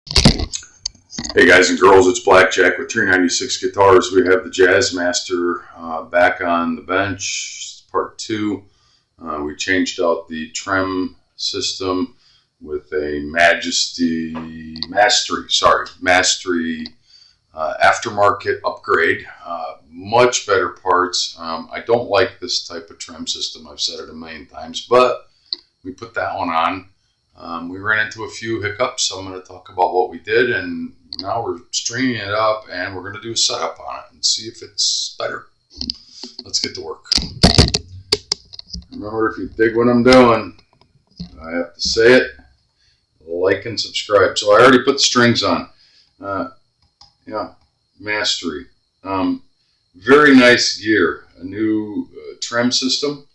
Hey guys and girls, it's Blackjack with 396 Guitars. We have the Jazzmaster back on the bench, part 2. We changed out the trem system with a Mastery aftermarket upgrade. Much better parts. I don't like this type of trem system. I've said it a million times, but we put that one on. We ran into a few hiccups. So I'm going to talk about what we did, and now we're stringing it up, and we're going to do a setup on it and see if it's better. Let's get to work. Remember, if you dig what I'm doing, I have to say it, like and subscribe. So I already put the strings on. Mastery. Very nice gear. A new trem system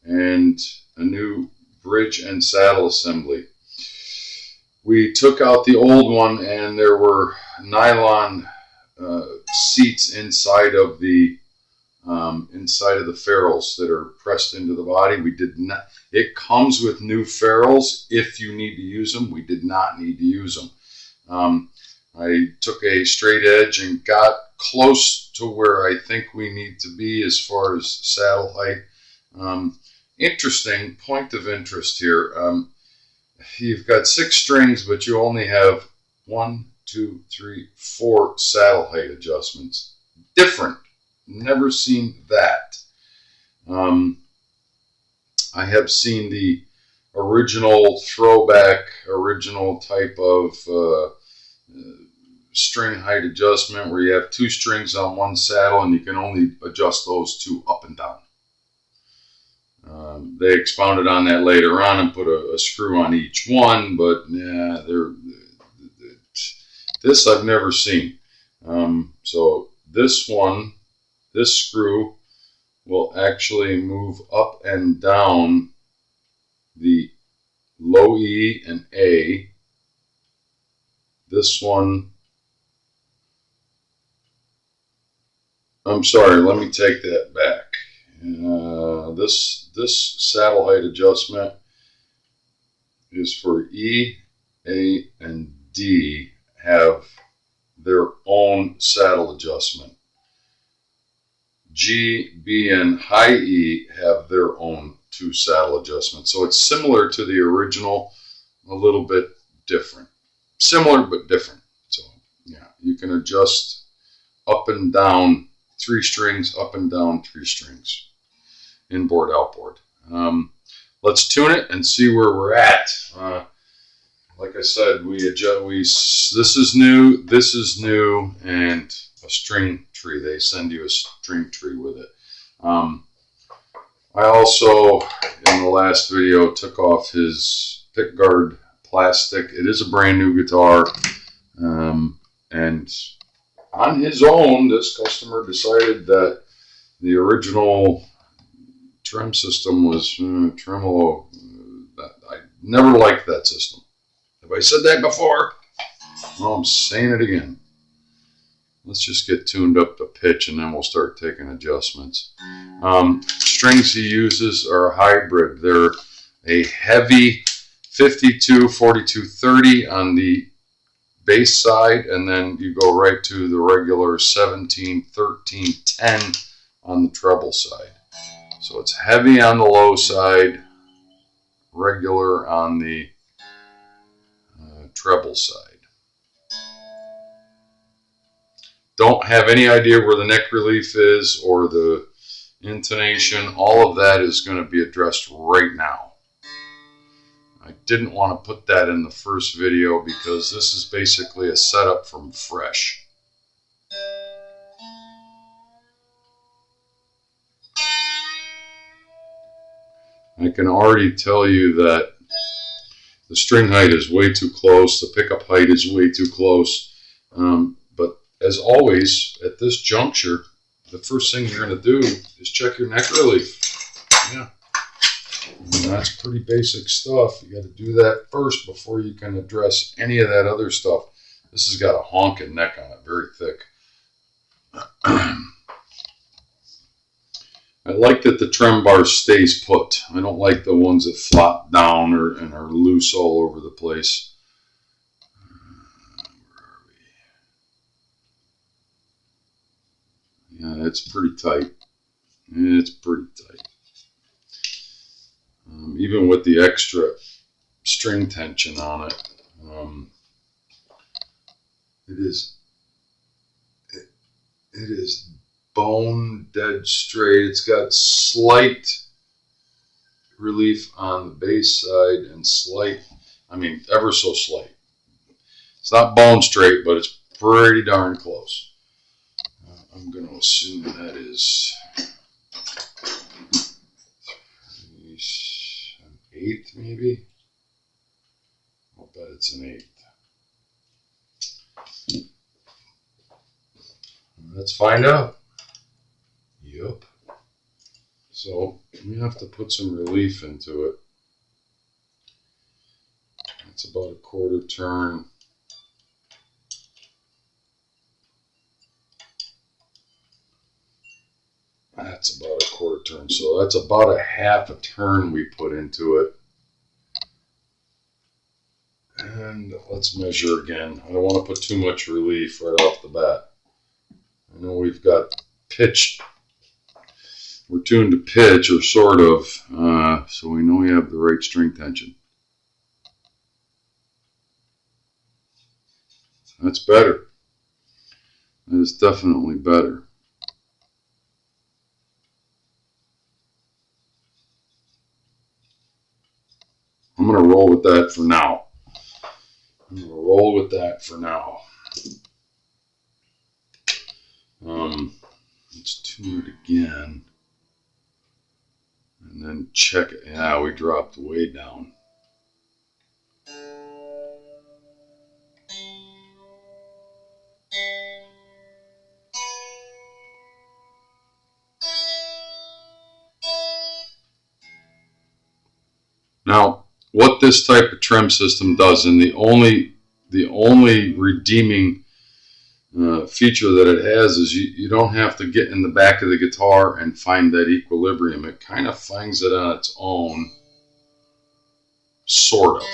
and a new bridge and saddle assembly. We took out the old one, and there were nylon seats inside of the ferrules that are pressed into the body. We did not. It comes with new ferrules if you need to use them. We did not need to use them. I took a straight edge and got close to where I think we need to be as far as saddle height. Interesting point of interest here. You've got 6 strings, but you only have 1, 2, 3, 4 saddle height adjustments. Different. Never seen that. I have seen the original throwback, original type of string height adjustment where you have 2 strings on one saddle and you can only adjust those 2 up and down. They expounded on that later on and put a screw on each one, but yeah, this I've never seen. So this screw will actually move up and down the low E and A. This one, I'm sorry, let me take that back. This saddle height adjustment is for E, A, and D have their own saddle adjustment. G, B, and high E have their own 2 saddle adjustments. So it's similar to the original, a little bit different. Similar but different. So yeah, you can adjust up and down 3 strings, up and down 3 strings. Inboard, outboard. Let's tune it and see where we're at. Like I said, this is new, and a string tree. They send you a string tree with it. I also, in the last video, took off his pickguard plastic. It is a brand new guitar, and on his own, this customer decided that the original trem system was tremolo. I never liked that system. Have I said that before? Well, I'm saying it again. Let's just get tuned up to pitch, and then we'll start taking adjustments. Strings he uses are a hybrid. They're a heavy 52, 42, 30 on the bass side, and then you go right to the regular 17, 13, 10 on the treble side. So it's heavy on the low side, regular on the treble side. Don't have any idea where the neck relief is or the intonation. All of that is going to be addressed right now. I didn't want to put that in the first video because this is basically a setup from fresh. I can already tell you that the string height is way too close, the pickup height is way too close, but as always, at this juncture, the first thing you're going to do is check your neck relief. Yeah, and that's pretty basic stuff. You got to do that first before you can address any of that other stuff. This has got a honking neck on it, very thick. I like that the trem bar stays put. I don't like the ones that flop down and are loose all over the place. Yeah, it's pretty tight. It's pretty tight. Even with the extra string tension on it, it is bone dead straight. It's got slight relief on the bass side and slight, I mean, ever so slight. It's not bone straight, but it's pretty darn close. I'm going to assume that is an eighth, maybe. I'll bet it's an eighth. Let's find out. Yup. So we have to put some relief into it. It's about a quarter turn. That's about a quarter turn. So that's about a half a turn we put into it. And let's measure again. I don't want to put too much relief right off the bat. I know we've got pitch. We're tuned to pitch, or sort of, so we know we have the right string tension. That's better. That is definitely better. I'm going to roll with that for now. Let's tune it again. And then check it. Yeah, we dropped way down. Now, what this type of trem system does, and the only redeeming feature that it has, is you don't have to get in the back of the guitar and find that equilibrium. It kind of finds it on its own, sort of.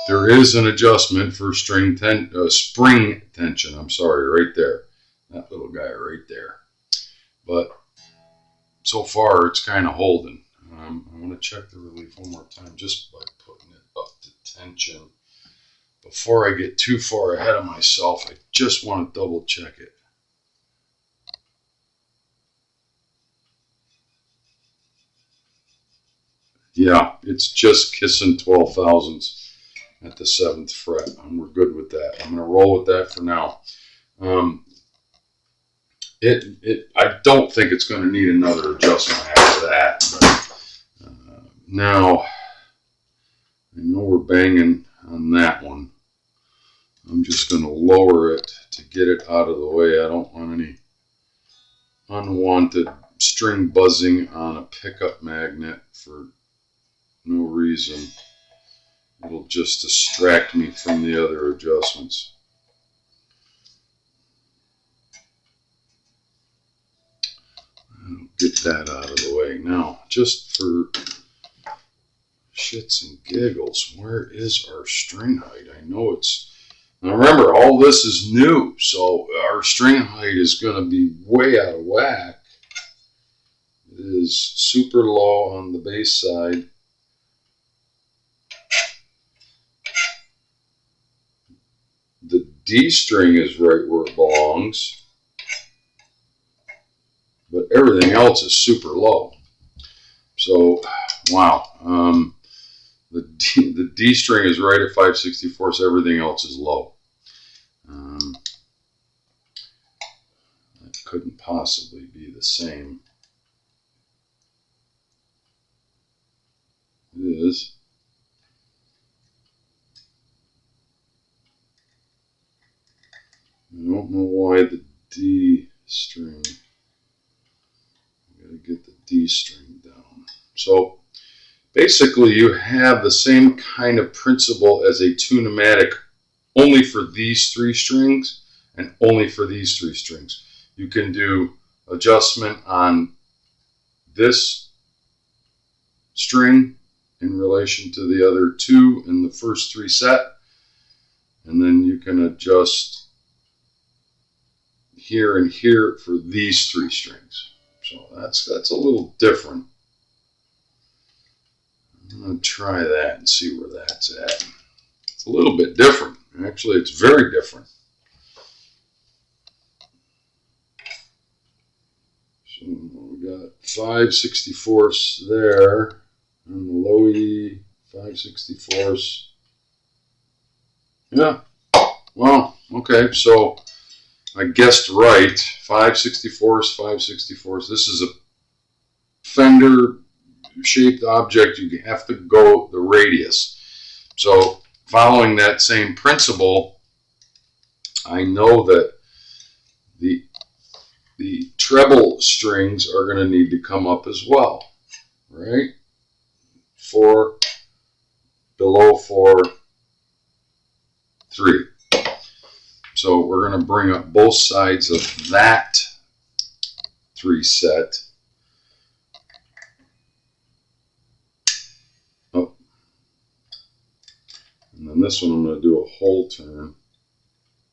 There is an adjustment for spring tension. I'm sorry, right there, that little guy right there. But so far, it's kind of holding. I want to check the relief one more time, just by putting it up to tension. Before I get too far ahead of myself, I just want to double check it. Yeah, it's just kissing 12 thousandths at the 7th fret, and we're good with that. I'm going to roll with that for now. I don't think it's going to need another adjustment after that. But, now, I know we're banging on that one. I'm just going to lower it to get it out of the way. I don't want any unwanted string buzzing on a pickup magnet for no reason. It'll just distract me from the other adjustments. I'll get that out of the way. Now, just for shits and giggles, where is our string height? I know it's... Now remember, all this is new, so our string height is going to be way out of whack. It is super low on the bass side. The D string is right where it belongs, but everything else is super low. So, wow. The D string is right at 5/64, so everything else is low. That couldn't possibly be the same. It is. I don't know why the D string. I gotta get the D string down. So basically, you have the same kind of principle as a tune-o-matic, only for these 3 strings and only for these 3 strings. You can do adjustment on this string in relation to the other 2 in the first 3 set, and then you can adjust here and here for these 3 strings. So that's a little different. I'm going to try that and see where that's at. It's a little bit different. Actually, it's very different. So we got 5/64 there, and the low E 5/64. Yeah. Well, okay. So I guessed right. 5/64, 5/64. This is a Fender shaped object. You have to go the radius. So following that same principle, I know that the treble strings are going to need to come up as well, right? 4, below 4, 3. So we're going to bring up both sides of that 3 set. Oh. And then this one I'm going to do a whole turn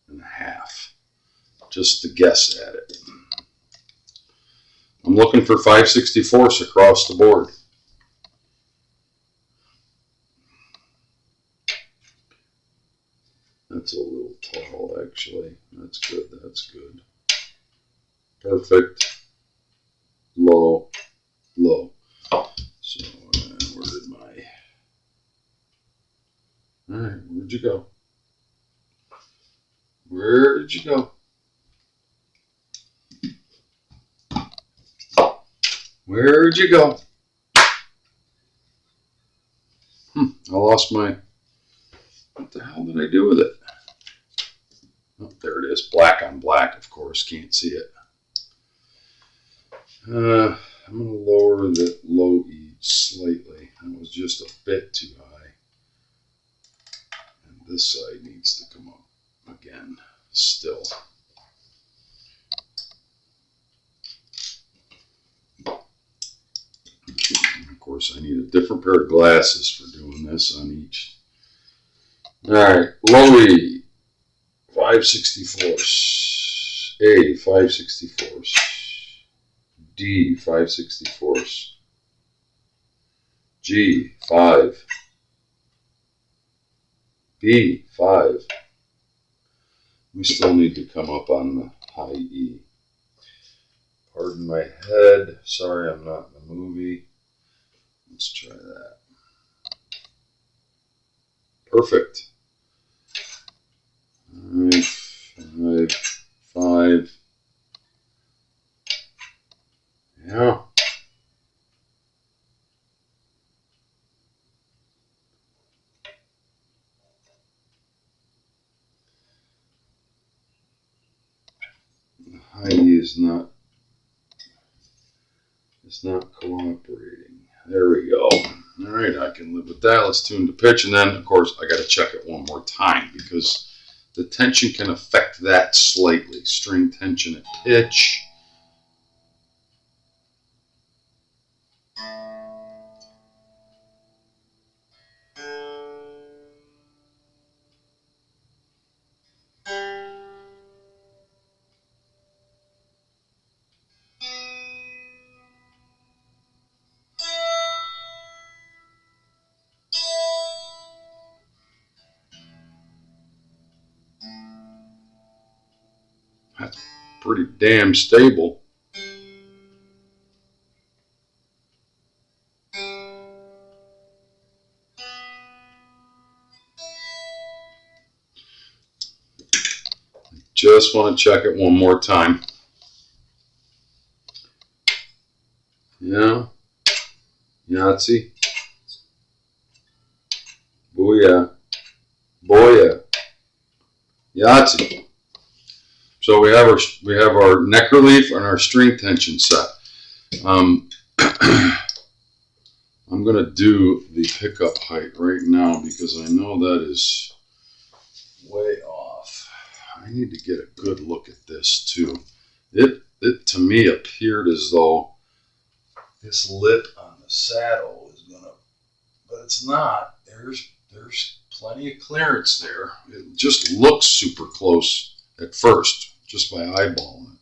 and a half, just to guess at it. I'm looking for 5/64 across the board. That's a little tall, actually. That's good. That's good. Perfect. Low. Low. So, where did my... All right, where'd you go? Where did you go? Where'd you go? I lost my... What the hell did I do with it? Oh, there it is. Black on black, of course. Can't see it. I'm going to lower the low E slightly. That was just a bit too high. And this side needs to come up again. Still. Of course, I need a different pair of glasses for doing this on each. All right, low E, 5/64, A, 5/64, D, 5/64, G, 5, B, 5. We still need to come up on the high E. Pardon my head. Sorry, I'm not in the movie. Let's try that. Perfect. 5, 5. Yeah. The high E is not. It's not cooperating. There we go. All right, I can live with that. Let's tune the pitch, and then, of course, I got to check it one more time because the tension can affect that slightly. String tension at pitch. That's pretty damn stable. Just want to check it one more time. Yeah. Yahtzee. Booyah. Booyah. Yahtzee. So we have our neck relief and our string tension set. I'm going to do the pickup height right now because I know that is way off. I need to get a good look at this too. It to me appeared as though this lip on the saddle is gonna, but it's not. There's plenty of clearance there. It just looks super close at first. just by eyeballing it.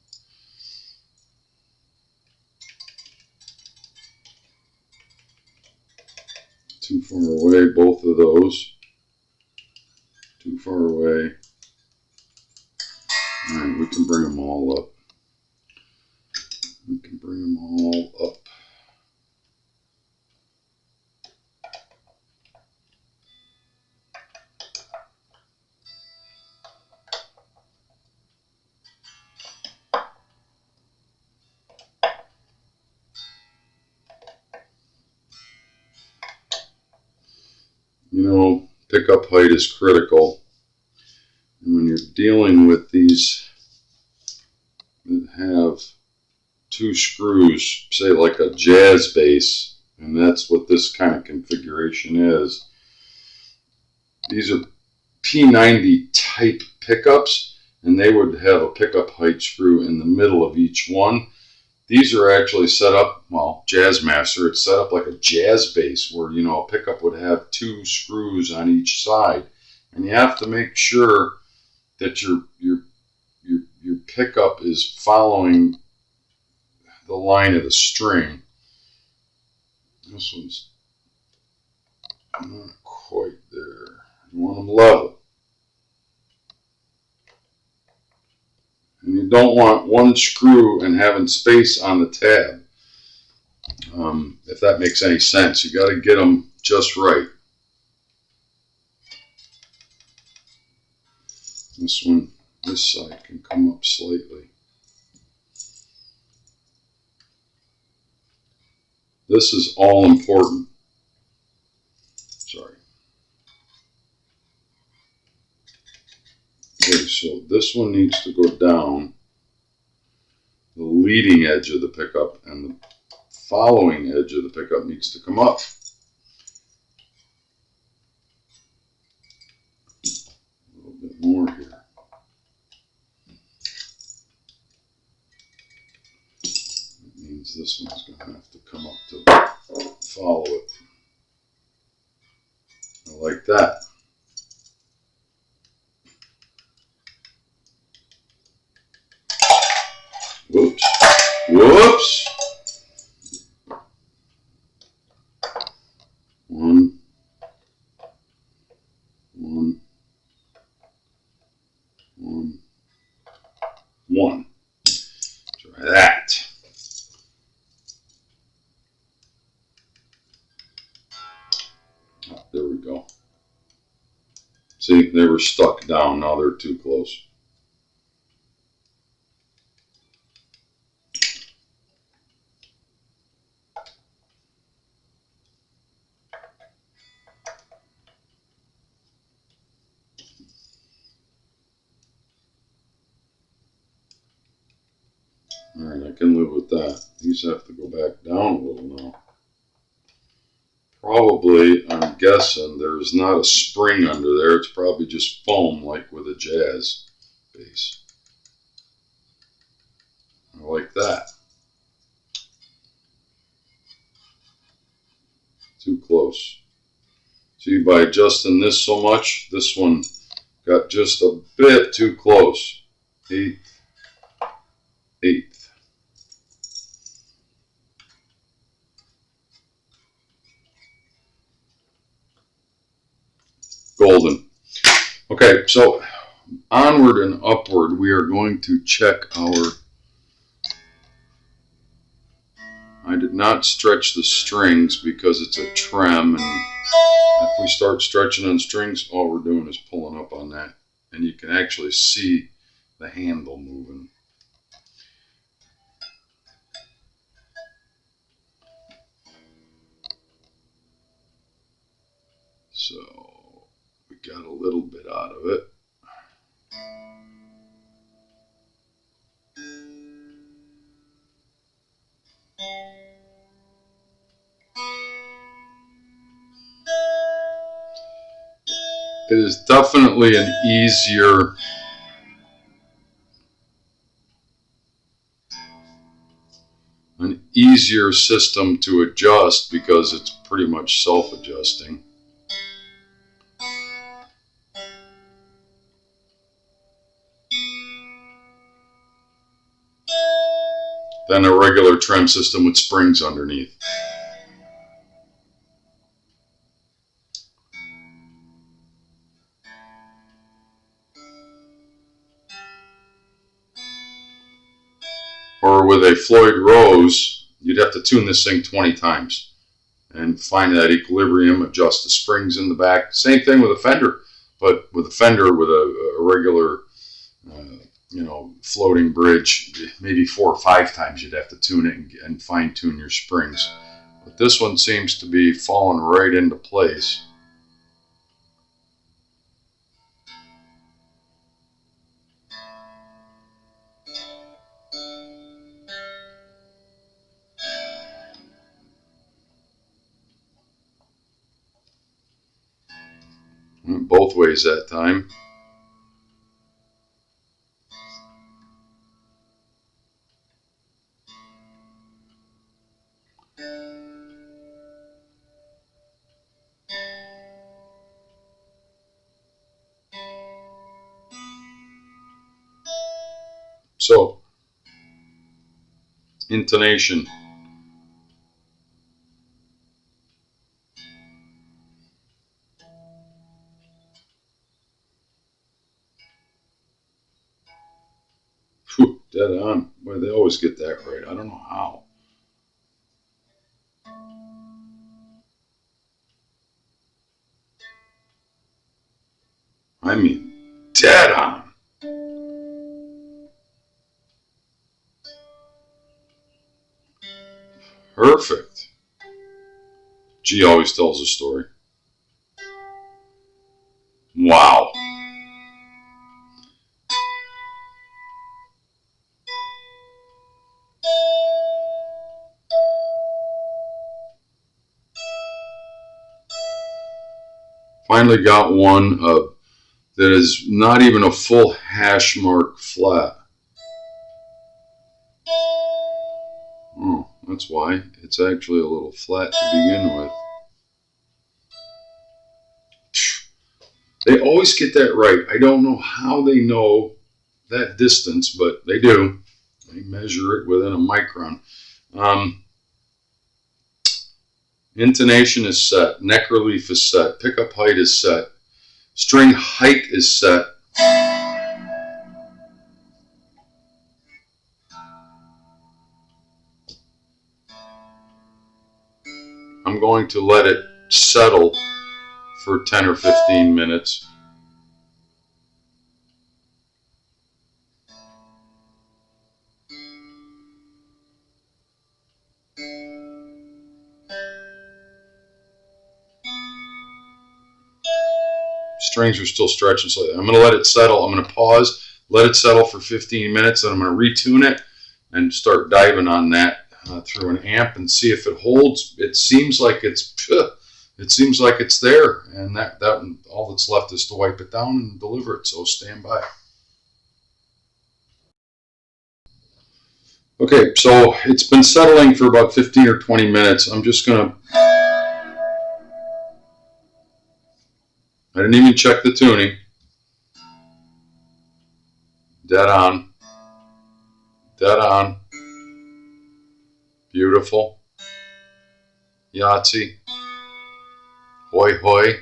Too far away, both of those. Too far away. Alright, we can bring them all up. We can bring them all up. You know, pickup height is critical. And when you're dealing with these that have two screws, say like a jazz bass, and that's what this kind of configuration is. These are P90 type pickups, and they would have a pickup height screw in the middle of each one. These are actually set up, well, Jazzmaster, it's set up like a jazz bass where, you know, a pickup would have two screws on each side. And you have to make sure that your pickup is following the line of the string. This one's not quite there. You want them level. And you don't want one screw and having space on the tab. If that makes any sense, you got to get them just right. This one, this side can come up slightly. This is all important. Sorry. Okay, so this one needs to go down the leading edge of the pickup, and the following edge of the pickup needs to come up. A little bit more here. That means this one's going to have to come up to follow it. Like that. Whoops. Whoops. One. Try that. Oh, there we go. See, they were stuck down. Now they're too close. Alright, I can live with that. These have to go back down a little now. Probably, I'm guessing, there's not a spring under there. It's probably just foam, like with a jazz bass. I like that. Too close. See, by adjusting this so much, this one got just a bit too close. Eighth. Golden. Okay, so onward and upward, we are going to check our... I did not stretch the strings because it's a trem, and if we start stretching on strings, all we're doing is pulling up on that, and you can actually see the handle moving. So we got a little bit out of it. It is definitely an easier system to adjust because it's pretty much self-adjusting. than a regular trem system with springs underneath. Or with a Floyd Rose, you'd have to tune this thing 20 times and find that equilibrium, adjust the springs in the back. Same thing with a Fender, but with a Fender with a regular, floating bridge, maybe 4 or 5 times you'd have to tune it and fine tune your springs. But this one seems to be falling right into place. Both ways that time. So, intonation. Whew, dead on. Boy, they always get that right. I don't know how. I mean, dead on. Perfect. G always tells a story. Wow. Finally got one that is not even a full hash mark flat. Oh, that's why. It's actually a little flat to begin with. They always get that right. I don't know how they know that distance, but they do. They measure it within a micron. Intonation is set. Neck relief is set. Pickup height is set. String height is set. I'm going to let it settle for 10 or 15 minutes. Strings are still stretching slightly. I'm going to let it settle. I'm going to pause, let it settle for 15 minutes, and I'm going to retune it and start diving on that through an amp and see if it holds. It seems like it's there, and that all that's left is to wipe it down and deliver it. So stand by. Okay, so it's been settling for about 15 or 20 minutes. I'm just going to. I didn't even check the tuning. Dead on. Dead on. Beautiful. Yahtzee. Hoi hoi.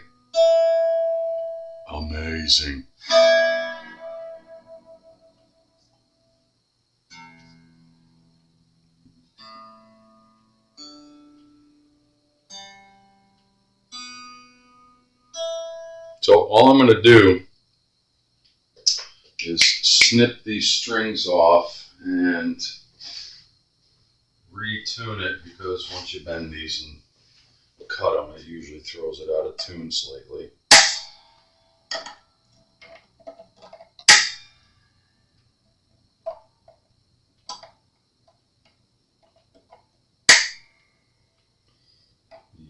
Amazing. So all I'm going to do is snip these strings off and retune it, because once you bend these and cut them, it usually throws it out of tune slightly.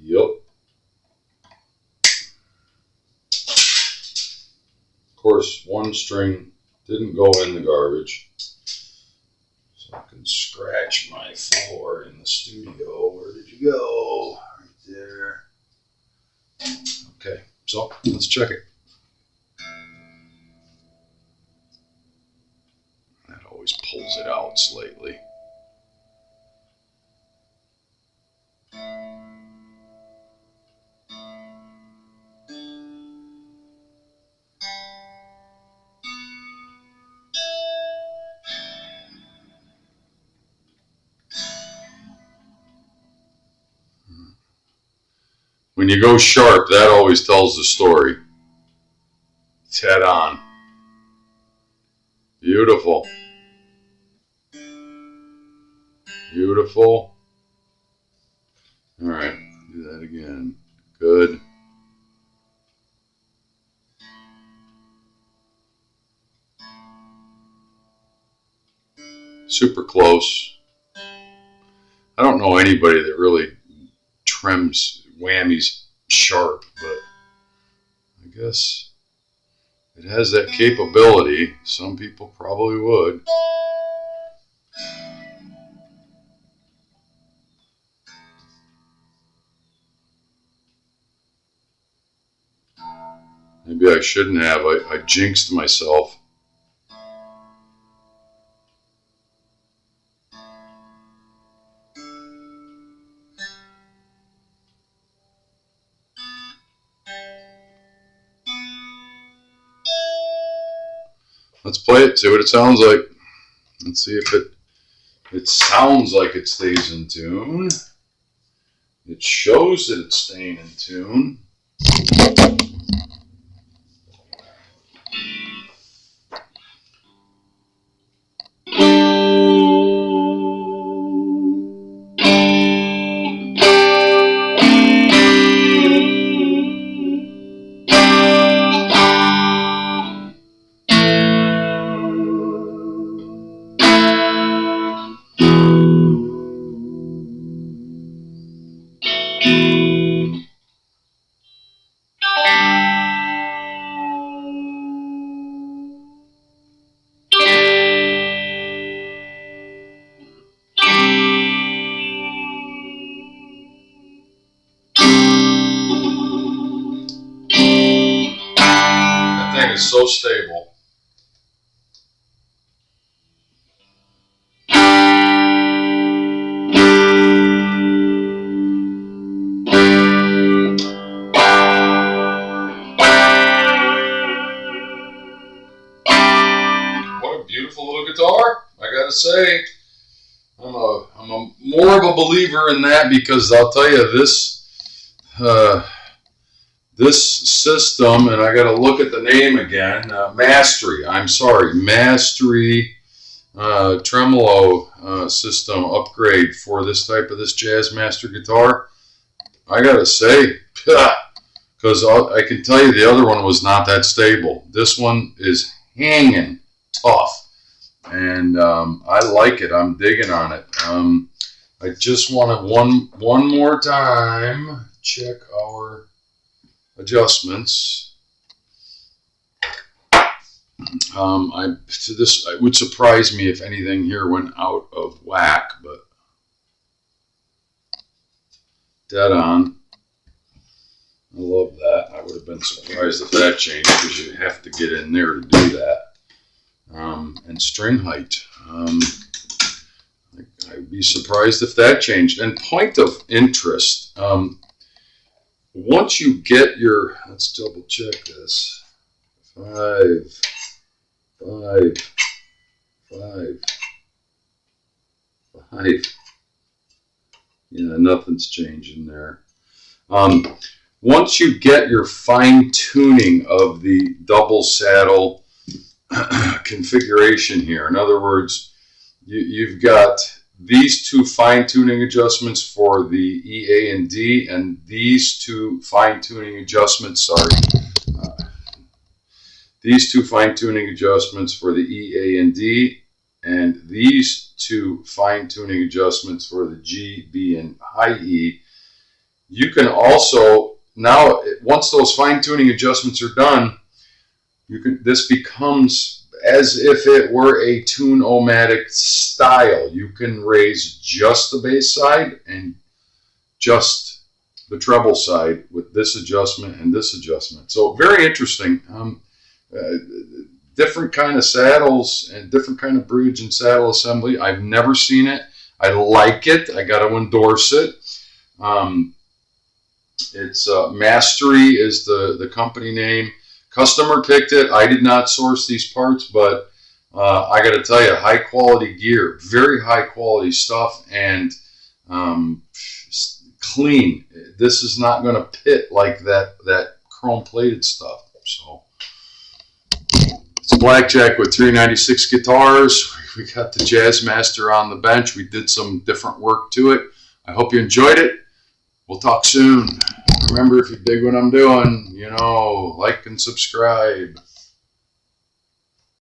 Yup. Of course, one string didn't go in the garbage, so I can scratch my floor in the studio. Where did you go? Right there. Okay, so let's check it. That always pulls it out slightly. When you go sharp, that always tells the story. It's head on. Beautiful. Beautiful. All right, do that again. Good. Super close. I don't know anybody that really trims whammies sharp, but I guess it has that capability. Some people probably would. Maybe I shouldn't have. I jinxed myself. Let's play it, see what it sounds like. Let's see if it sounds like it stays in tune. It shows that it's staying in tune. That thing is so stable. What a beautiful little guitar, I gotta say. I'm more of a believer in that because I'll tell you this system, and I got to look at the name again. Mastery. I'm sorry, Mastery tremolo system upgrade for this Jazzmaster guitar. I gotta say, because I can tell you the other one was not that stable. This one is hanging tough, and I like it. I'm digging on it. I just want to one more time check our adjustments. It would surprise me if anything here went out of whack, but dead on. I love that. I would have been surprised if that changed because you have to get in there to do that. And string height. I'd be surprised if that changed. And point of interest, once you get your, let's double check this. 5, 5, 5, 5. Yeah, nothing's changing there. Once you get your fine tuning of the double saddle configuration here, in other words, you've got these two fine-tuning adjustments for the E, A, and D, and these two fine-tuning adjustments, these two fine-tuning adjustments for the E, A, and D, and these two fine-tuning adjustments for the G, B, and high E. You can also, now, once those fine-tuning adjustments are done, this becomes as if it were a tune-o-matic style. You can raise just the bass side and just the treble side with this adjustment and this adjustment. So very interesting. Different kind of saddles and different kind of bridge and saddle assembly. I've never seen it. I like it. I got to endorse it. It's Mastery is the company name. Customer picked it. I did not source these parts, but I got to tell you, high quality gear, very high quality stuff, and clean. This is not going to pit like that chrome plated stuff. So it's blackjack with 396 guitars. We got the Jazzmaster on the bench. We did some different work to it. I hope you enjoyed it. We'll talk soon. Remember, if you dig what I'm doing, like and subscribe.